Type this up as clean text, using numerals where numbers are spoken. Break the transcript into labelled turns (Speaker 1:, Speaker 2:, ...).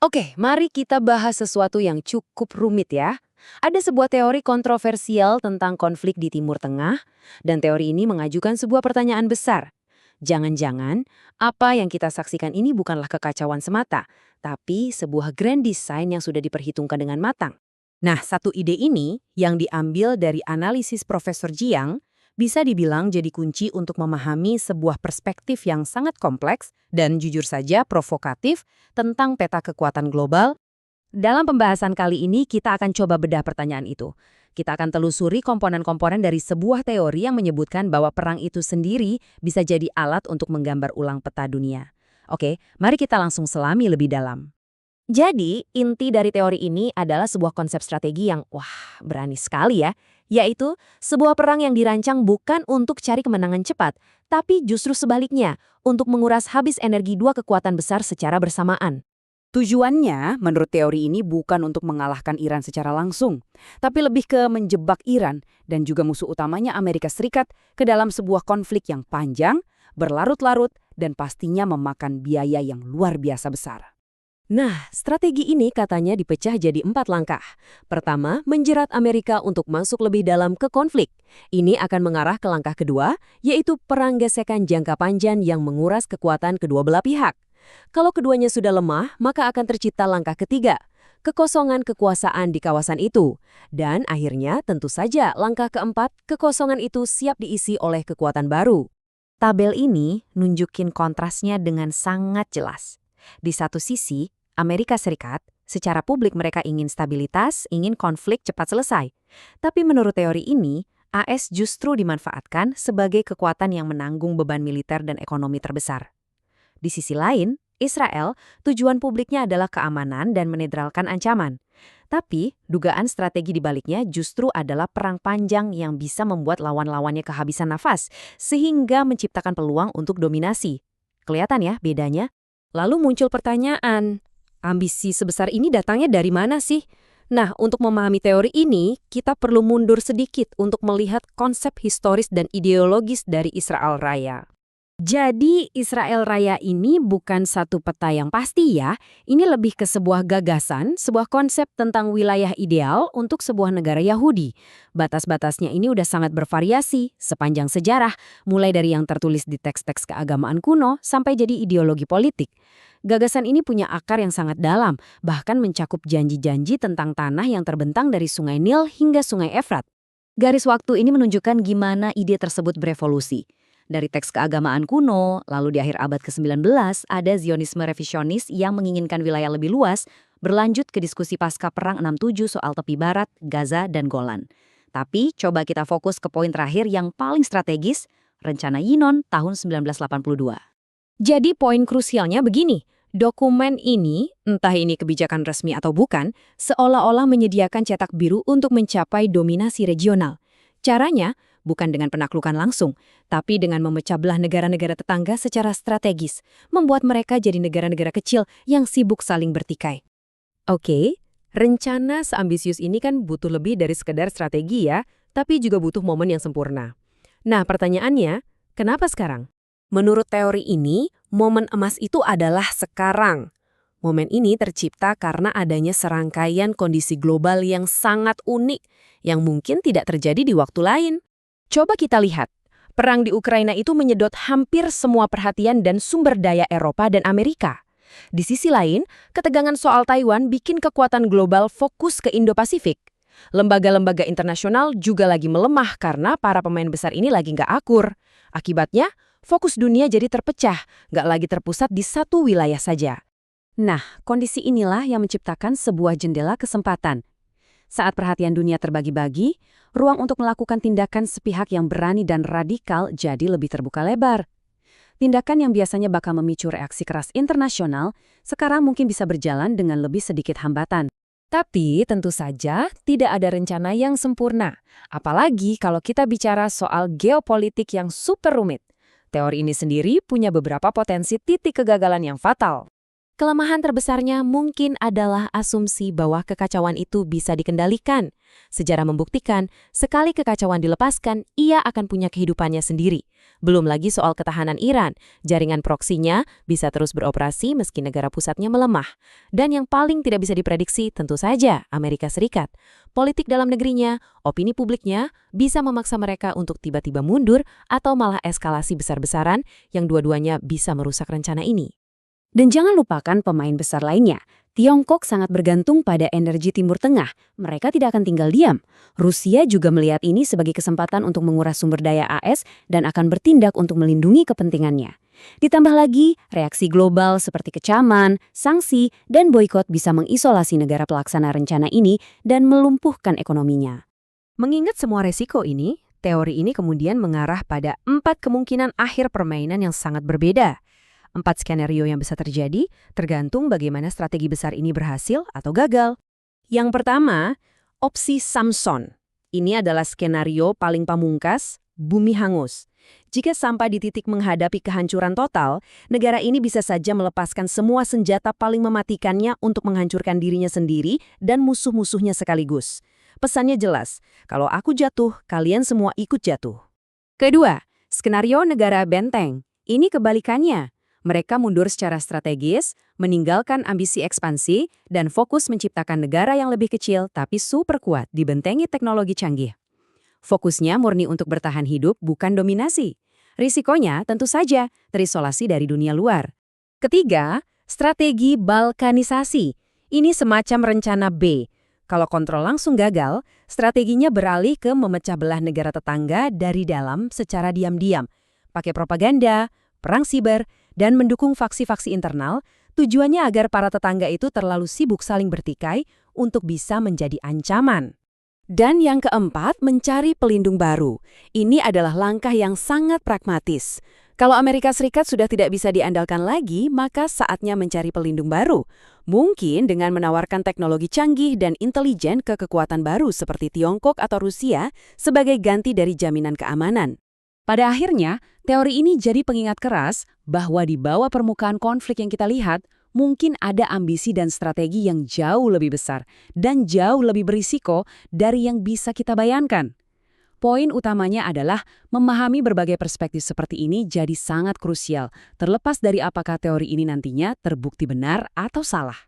Speaker 1: Oke, mari kita bahas sesuatu yang cukup rumit ya. Ada sebuah teori kontroversial tentang konflik di Timur Tengah, dan teori ini mengajukan sebuah pertanyaan besar. Jangan-jangan, apa yang kita saksikan ini bukanlah kekacauan semata, tapi sebuah grand design yang sudah diperhitungkan dengan matang. Nah, satu ide ini yang diambil dari analisis Profesor Jiang bisa dibilang jadi kunci untuk memahami sebuah perspektif yang sangat kompleks dan jujur saja provokatif tentang peta kekuatan global. Dalam pembahasan kali ini, kita akan coba bedah pertanyaan itu. Kita akan telusuri komponen-komponen dari sebuah teori yang menyebutkan bahwa perang itu sendiri bisa jadi alat untuk menggambar ulang peta dunia. Oke, mari kita langsung selami lebih dalam. Jadi, inti dari teori ini adalah sebuah konsep strategi yang, berani sekali ya, yaitu sebuah perang yang dirancang bukan untuk cari kemenangan cepat, tapi justru sebaliknya, untuk menguras habis energi dua kekuatan besar secara bersamaan. Tujuannya, menurut teori ini bukan untuk mengalahkan Iran secara langsung, tapi lebih ke menjebak Iran dan juga musuh utamanya Amerika Serikat ke dalam sebuah konflik yang panjang, berlarut-larut, dan pastinya memakan biaya yang luar biasa besar. Nah, strategi ini katanya dipecah jadi 4 langkah. Pertama, menjerat Amerika untuk masuk lebih dalam ke konflik. Ini akan mengarah ke langkah kedua, yaitu perang gesekan jangka panjang yang menguras kekuatan kedua belah pihak. Kalau keduanya sudah lemah, maka akan tercipta langkah ketiga, kekosongan kekuasaan di kawasan itu. Dan akhirnya, tentu saja, langkah keempat, kekosongan itu siap diisi oleh kekuatan baru. Tabel ini nunjukin kontrasnya dengan sangat jelas. Di satu sisi, Amerika Serikat, secara publik mereka ingin stabilitas, ingin konflik cepat selesai. Tapi menurut teori ini, AS justru dimanfaatkan sebagai kekuatan yang menanggung beban militer dan ekonomi terbesar. Di sisi lain, Israel, tujuan publiknya adalah keamanan dan menetralkan ancaman. Tapi, dugaan strategi di baliknya justru adalah perang panjang yang bisa membuat lawan-lawannya kehabisan nafas, sehingga menciptakan peluang untuk dominasi. Kelihatan ya bedanya? Lalu muncul pertanyaan, ambisi sebesar ini datangnya dari mana sih? Nah, untuk memahami teori ini, kita perlu mundur sedikit untuk melihat konsep historis dan ideologis dari Israel Raya. Jadi, Israel Raya ini bukan satu peta yang pasti ya. Ini lebih ke sebuah gagasan, sebuah konsep tentang wilayah ideal untuk sebuah negara Yahudi. Batas-batasnya ini udah sangat bervariasi sepanjang sejarah, mulai dari yang tertulis di teks-teks keagamaan kuno sampai jadi ideologi politik. Gagasan ini punya akar yang sangat dalam, bahkan mencakup janji-janji tentang tanah yang terbentang dari Sungai Nil hingga Sungai Efrat. Garis waktu ini menunjukkan gimana ide tersebut berevolusi. Dari teks keagamaan kuno, lalu di akhir abad ke-19, ada Zionisme revisionis yang menginginkan wilayah lebih luas, berlanjut ke diskusi pasca Perang 67 soal tepi barat, Gaza, dan Golan. Tapi, coba kita fokus ke poin terakhir yang paling strategis, Rencana Yinon tahun 1982. Jadi, poin krusialnya begini, dokumen ini, entah ini kebijakan resmi atau bukan, seolah-olah menyediakan cetak biru untuk mencapai dominasi regional. Caranya, bukan dengan penaklukan langsung, tapi dengan memecah belah negara-negara tetangga secara strategis, membuat mereka jadi negara-negara kecil yang sibuk saling bertikai. Oke, rencana seambisius ini kan butuh lebih dari sekedar strategi ya, tapi juga butuh momen yang sempurna. Nah, pertanyaannya, kenapa sekarang? Menurut teori ini, momen emas itu adalah sekarang. Momen ini tercipta karena adanya serangkaian kondisi global yang sangat unik, yang mungkin tidak terjadi di waktu lain. Coba kita lihat, perang di Ukraina itu menyedot hampir semua perhatian dan sumber daya Eropa dan Amerika. Di sisi lain, ketegangan soal Taiwan bikin kekuatan global fokus ke Indo-Pasifik. Lembaga-lembaga internasional juga lagi melemah karena para pemain besar ini lagi nggak akur. Akibatnya, fokus dunia jadi terpecah, nggak lagi terpusat di satu wilayah saja. Nah, kondisi inilah yang menciptakan sebuah jendela kesempatan. Saat perhatian dunia terbagi-bagi, ruang untuk melakukan tindakan sepihak yang berani dan radikal jadi lebih terbuka lebar. Tindakan yang biasanya bakal memicu reaksi keras internasional, sekarang mungkin bisa berjalan dengan lebih sedikit hambatan. Tapi tentu saja tidak ada rencana yang sempurna. Apalagi kalau kita bicara soal geopolitik yang super rumit. Teori ini sendiri punya beberapa potensi titik kegagalan yang fatal. Kelemahan terbesarnya mungkin adalah asumsi bahwa kekacauan itu bisa dikendalikan. Sejarah membuktikan, sekali kekacauan dilepaskan, ia akan punya kehidupannya sendiri. Belum lagi soal ketahanan Iran, jaringan proksinya bisa terus beroperasi meski negara pusatnya melemah. Dan yang paling tidak bisa diprediksi tentu saja Amerika Serikat. Politik dalam negerinya, opini publiknya bisa memaksa mereka untuk tiba-tiba mundur atau malah eskalasi besar-besaran yang dua-duanya bisa merusak rencana ini. Dan jangan lupakan pemain besar lainnya. Tiongkok sangat bergantung pada energi Timur Tengah. Mereka tidak akan tinggal diam. Rusia juga melihat ini sebagai kesempatan untuk menguras sumber daya AS dan akan bertindak untuk melindungi kepentingannya. Ditambah lagi, reaksi global seperti kecaman, sanksi, dan boikot bisa mengisolasi negara pelaksana rencana ini dan melumpuhkan ekonominya. Mengingat semua resiko ini, teori ini kemudian mengarah pada 4 kemungkinan akhir permainan yang sangat berbeda. 4 skenario yang bisa terjadi, tergantung bagaimana strategi besar ini berhasil atau gagal. Yang pertama, opsi Samson. Ini adalah skenario paling pamungkas, bumi hangus. Jika sampai di titik menghadapi kehancuran total, negara ini bisa saja melepaskan semua senjata paling mematikannya untuk menghancurkan dirinya sendiri dan musuh-musuhnya sekaligus. Pesannya jelas, kalau aku jatuh, kalian semua ikut jatuh. Kedua, skenario negara benteng. Ini kebalikannya. Mereka mundur secara strategis, meninggalkan ambisi ekspansi, dan fokus menciptakan negara yang lebih kecil tapi super kuat dibentengi teknologi canggih. Fokusnya murni untuk bertahan hidup, bukan dominasi. Risikonya tentu saja terisolasi dari dunia luar. Ketiga, strategi balkanisasi. Ini semacam rencana B. Kalau kontrol langsung gagal, strateginya beralih ke memecah belah negara tetangga dari dalam secara diam-diam. Pakai propaganda, perang siber, dan mendukung faksi-faksi internal, tujuannya agar para tetangga itu terlalu sibuk saling bertikai untuk bisa menjadi ancaman. Dan yang keempat, mencari pelindung baru. Ini adalah langkah yang sangat pragmatis. Kalau Amerika Serikat sudah tidak bisa diandalkan lagi, maka saatnya mencari pelindung baru. Mungkin dengan menawarkan teknologi canggih dan intelijen ke kekuatan baru seperti Tiongkok atau Rusia sebagai ganti dari jaminan keamanan. Pada akhirnya, teori ini jadi pengingat keras bahwa di bawah permukaan konflik yang kita lihat, mungkin ada ambisi dan strategi yang jauh lebih besar dan jauh lebih berisiko dari yang bisa kita bayangkan. Poin utamanya adalah memahami berbagai perspektif seperti ini jadi sangat krusial, terlepas dari apakah teori ini nantinya terbukti benar atau salah.